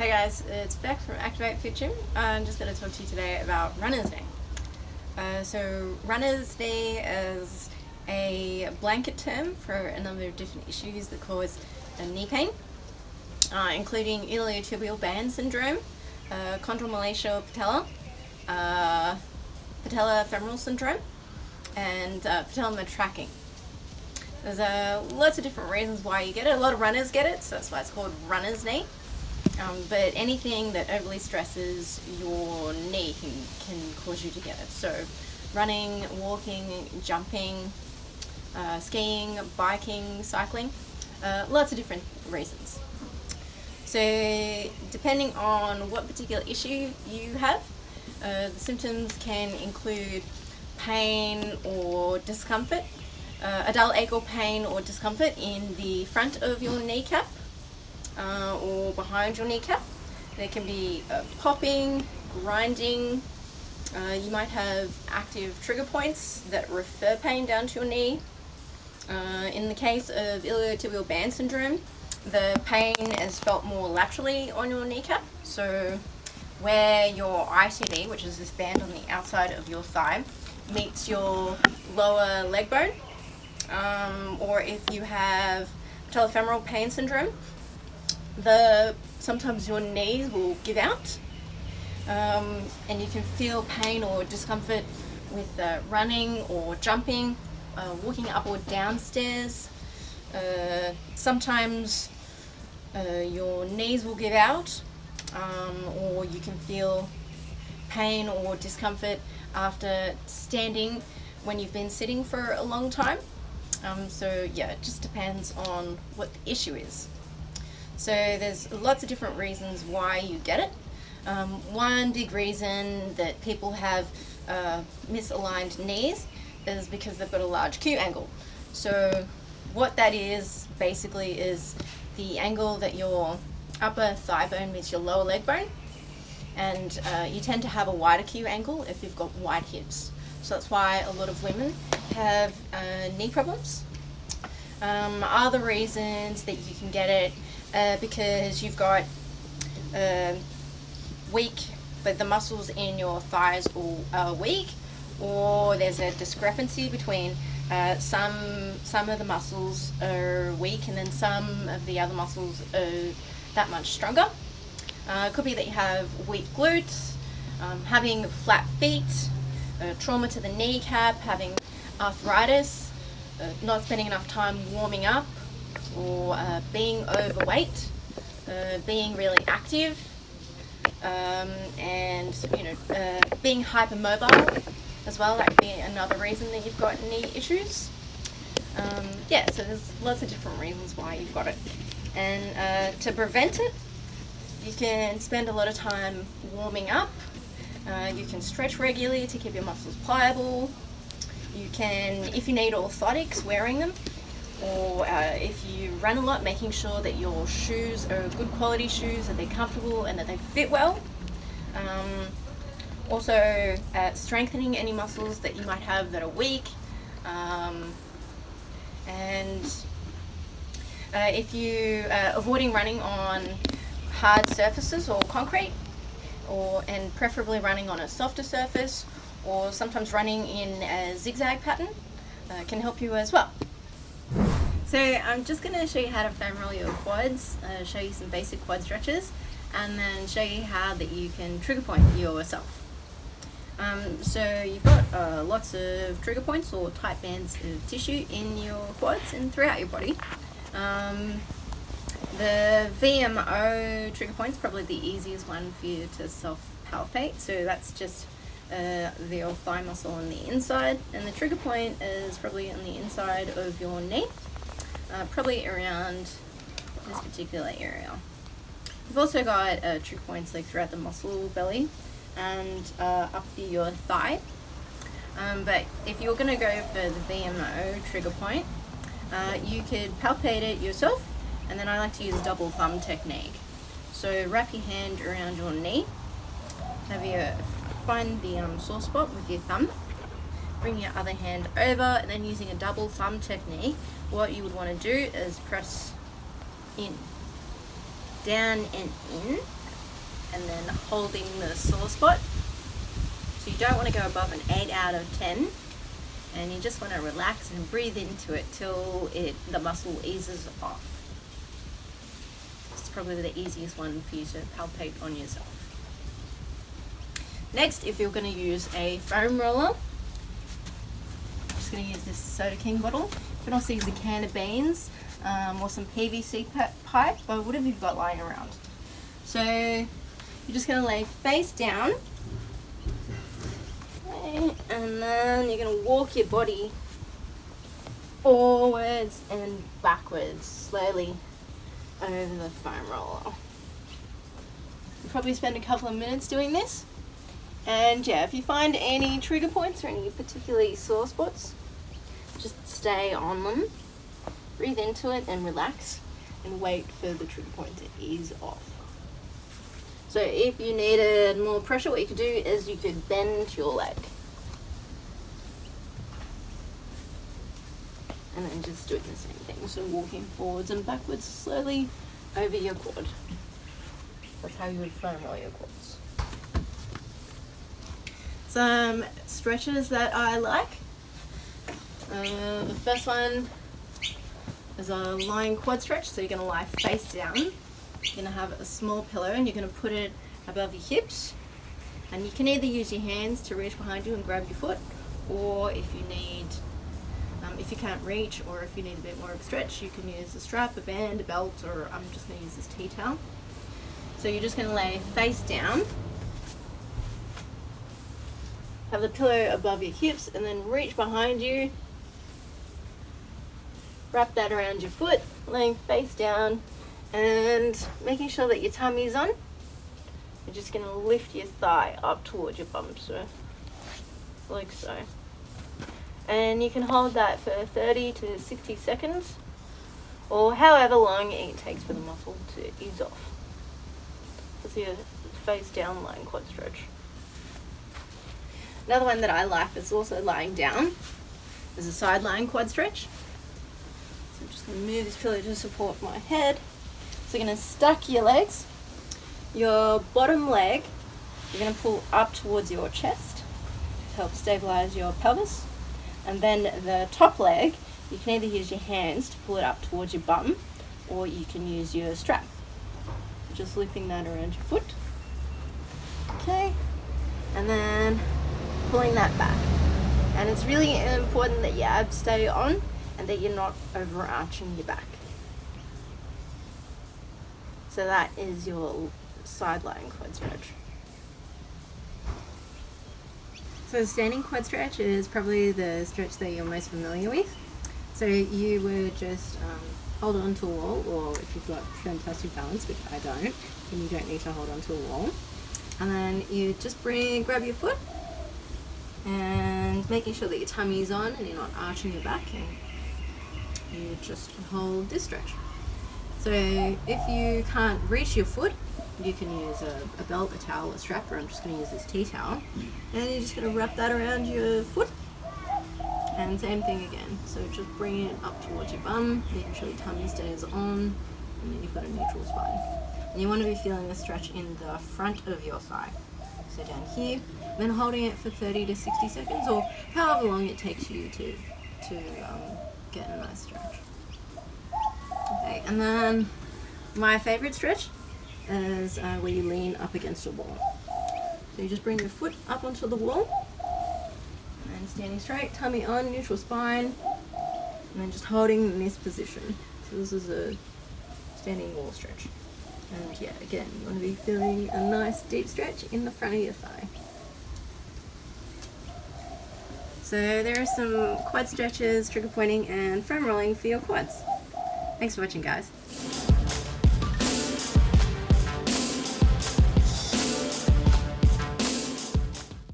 Hey guys, it's Beck from ActivateFit.Gym. I'm just going to talk to you today about runner's knee. So runner's knee is a blanket term for a number of different issues that cause knee pain, including iliotibial band syndrome, chondromalacia patella, patellofemoral syndrome, and patella tracking. There's lots of different reasons why you get it. A lot of runners get it, so that's why it's called runner's knee. But anything that overly stresses your knee can cause you to get it. So running, walking, jumping, skiing, biking, cycling, lots of different reasons. So depending on what particular issue you have, the symptoms can include pain or discomfort, a dull ache or pain or discomfort in the front of your kneecap, or behind your kneecap. There can be popping, grinding. You might have active trigger points that refer pain down to your knee. In the case of iliotibial band syndrome, the pain is felt more laterally on your kneecap. So where your ITB, which is this band on the outside of your thigh, meets your lower leg bone, or if you have patellofemoral pain syndrome, sometimes your knees will give out, and you can feel pain or discomfort with running or jumping, walking up or down stairs. Sometimes your knees will give out, or you can feel pain or discomfort after standing when you've been sitting for a long time. So yeah, it just depends on what the issue is. So there's lots of different reasons why you get it. One big reason that people have misaligned knees is because they've got a large Q angle. So what that is basically is the angle that your upper thigh bone meets your lower leg bone, and you tend to have a wider Q angle if you've got wide hips. So that's why a lot of women have knee problems. Other reasons that you can get it because you've got weak, but the muscles in your thighs are weak, or there's a discrepancy between some of the muscles are weak and then some of the other muscles are that much stronger. It could be that you have weak glutes, having flat feet, trauma to the kneecap, having arthritis, not spending enough time warming up, or being overweight, being really active, and being hypermobile as well. That could be another reason that you've got knee issues. So there's lots of different reasons why you've got it, and to prevent it, you can spend a lot of time warming up. You can stretch regularly to keep your muscles pliable. You can, if you need orthotics, wearing them, or if you run a lot, making sure that your shoes are good quality shoes, that they're comfortable and that they fit well. Also strengthening any muscles that you might have that are weak, and if you avoiding running on hard surfaces or concrete, and preferably running on a softer surface, or sometimes running in a zigzag pattern can help you as well. So I'm just going to show you how to foam roll your quads, show you some basic quad stretches, and then show you how that you can trigger point yourself. So you've got lots of trigger points or tight bands of tissue in your quads and throughout your body. The VMO trigger point is probably the easiest one for you to self-palpate. So that's just the thigh muscle on the inside, and the trigger point is probably on the inside of your knee, probably around this particular area. You've also got trigger points like throughout the muscle belly and up to your thigh. But if you're going to go for the VMO trigger point, you could palpate it yourself, and then I like to use a double thumb technique. So wrap your hand around your knee, find the sore spot with your thumb, bring your other hand over, and then using a double thumb technique, what you would want to do is press in, down and in, and then holding the sore spot. So you don't want to go above an 8 out of 10, and you just want to relax and breathe into it till the muscle eases off. It's probably the easiest one for you to palpate on yourself. Next, if you're going to use a foam roller, I'm just going to use this Soda King bottle. You can also use a can of beans or some PVC pipe, or whatever you've got lying around. So you're just going to lay face down, okay, and then you're going to walk your body forwards and backwards slowly over the foam roller. You'll probably spend a couple of minutes doing this. And yeah, if you find any trigger points or any particularly sore spots, just stay on them, breathe into it and relax, and wait for the trigger point to ease off. So if you needed more pressure, what you could do is you could bend your leg. And then just doing the same thing, so walking forwards and backwards slowly over your quad. That's how you would foam roll your quads. Some stretches that I like. The first one is a lying quad stretch. So you're going to lie face down. You're going to have a small pillow and you're going to put it above your hips. And you can either use your hands to reach behind you and grab your foot, or if you need, if you can't reach, or if you need a bit more of a stretch, you can use a strap, a band, a belt, or I'm just going to use this tea towel. So you're just going to lay face down. Have the pillow above your hips and then reach behind you. Wrap that around your foot, laying face down and making sure that your tummy's on. You're just going to lift your thigh up towards your bum, so like so. And you can hold that for 30 to 60 seconds or however long it takes for the muscle to ease off. That's your face down lying quad stretch. Another one that I like that's also lying down is a sideline quad stretch. So I'm just going to move this pillow to support my head. So you're going to stack your legs. Your bottom leg, you're going to pull up towards your chest to help stabilize your pelvis. And then the top leg, you can either use your hands to pull it up towards your bum, or you can use your strap. Just looping that around your foot. Okay, and then pulling that back. And it's really important that your abs stay on and that you're not overarching your back. So that is your sideline quad stretch. So the standing quad stretch is probably the stretch that you're most familiar with. So you would just hold on to a wall, or if you've got fantastic balance, which I don't, then you don't need to hold on to a wall. And then you just grab your foot and making sure that your tummy's on and you're not arching your back, and you just hold this stretch. So if you can't reach your foot, you can use a belt, a towel, a strap, or I'm just going to use this tea towel. And you're just going to wrap that around your foot. And same thing again. So just bring it up towards your bum, making sure your tummy stays on, and then you've got a neutral spine. And you want to be feeling a stretch in the front of your thigh. So down here, then holding it for 30 to 60 seconds, or however long it takes you to get a nice stretch. Okay, and then my favorite stretch is where you lean up against a wall. So you just bring your foot up onto the wall, and standing straight, tummy on, neutral spine, and then just holding in this position. So this is a standing wall stretch. And yeah, again, you want to be feeling a nice deep stretch in the front of your thigh. So there are some quad stretches, trigger pointing, and foam rolling for your quads. Thanks for watching, guys.